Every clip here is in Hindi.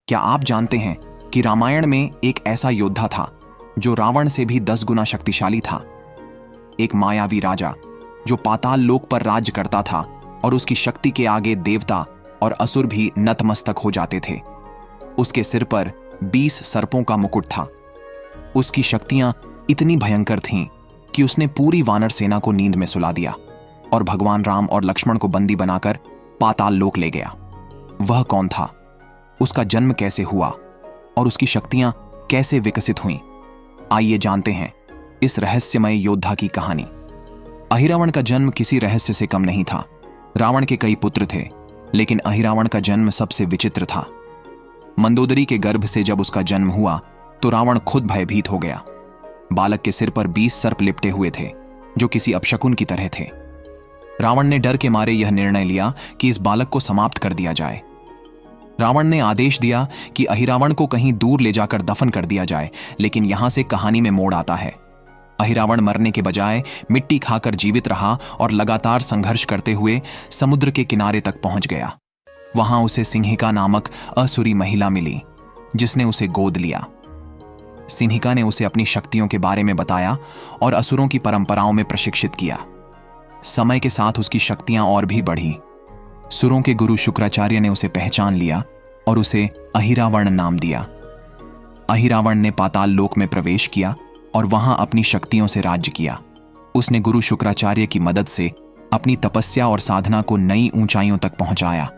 क्या आप जानते हैं कि रामायण में एक ऐसा योद्धा था जो रावण से भी 10 गुना शक्तिशाली था। एक मायावी राजा जो पाताल लोक पर राज्य करता था और उसकी शक्ति के आगे देवता और असुर भी नतमस्तक हो जाते थे। उसके सिर पर 20 सर्पों का मुकुट था। उसकी शक्तियां इतनी भयंकर थीं कि उसने पूरी वानर सेना को नींद में सुला दिया और भगवान राम और लक्ष्मण को बंदी बनाकर पाताल लोक ले गया। वह कौन था, उसका जन्म कैसे हुआ और उसकी शक्तियां कैसे विकसित हुईं? आइए जानते हैं इस रहस्यमय योद्धा की कहानी। अहिरावण का जन्म किसी रहस्य से कम नहीं था। रावण के कई पुत्र थे, लेकिन अहिरावण का जन्म सबसे विचित्र था। मंदोदरी के गर्भ से जब उसका जन्म हुआ तो रावण खुद भयभीत हो गया। बालक के सिर पर 20 सर्प लिपटे हुए थे जो किसी अपशकुन की तरह थे। रावण ने डर के मारे यह निर्णय लिया कि इस बालक को समाप्त कर दिया जाए। रावण ने आदेश दिया कि अहिरावण को कहीं दूर ले जाकर दफन कर दिया जाए, लेकिन यहां से कहानी में मोड़ आता है। अहिरावण मरने के बजाय मिट्टी खाकर जीवित रहा और लगातार संघर्ष करते हुए समुद्र के किनारे तक पहुंच गया। वहां उसे सिंहिका नामक असुरी महिला मिली जिसने उसे गोद लिया। सिंहिका ने उसे अपनी शक्तियों के बारे में बताया और असुरों की परंपराओं में प्रशिक्षित किया। समय के साथ उसकी शक्तियां और भी बढ़ी। सुरों के गुरु शुक्राचार्य ने उसे पहचान लिया और उसे अहिरावण नाम दिया। अहिरावण ने पाताल लोक में प्रवेश किया और वहां अपनी शक्तियों से राज्य किया। उसने गुरु शुक्राचार्य की मदद से अपनी तपस्या और साधना को नई ऊंचाइयों तक पहुंचाया।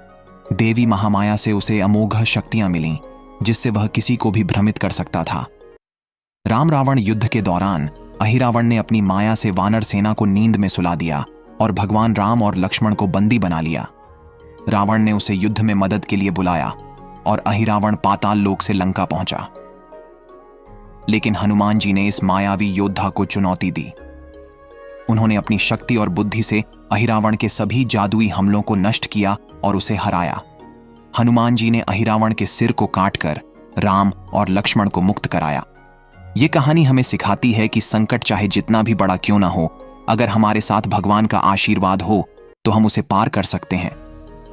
देवी महामाया से उसे अमोघ शक्तियां मिलीं, जिससे वह किसी को भी भ्रमित कर सकता था। राम रावण युद्ध के दौरान अहिरावण ने अपनी माया से वानर सेना को नींद में सुला दिया और भगवान राम और लक्ष्मण को बंदी बना लिया। रावण ने उसे युद्ध में मदद के लिए बुलाया और अहिरावण पाताल लोक से लंका पहुंचा। लेकिन हनुमान जी ने इस मायावी योद्धा को चुनौती दी। उन्होंने अपनी शक्ति और बुद्धि से अहिरावण के सभी जादुई हमलों को नष्ट किया और उसे हराया। हनुमान जी ने अहिरावण के सिर को काटकर राम और लक्ष्मण को मुक्त कराया। यह कहानी हमें सिखाती है कि संकट चाहे जितना भी बड़ा क्यों ना हो, अगर हमारे साथ भगवान का आशीर्वाद हो तो हम उसे पार कर सकते हैं।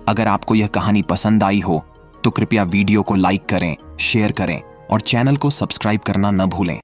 अगर आपको यह कहानी पसंद आई हो तो कृपया वीडियो को लाइक करें, शेयर करें और चैनल को सब्सक्राइब करना न भूलें।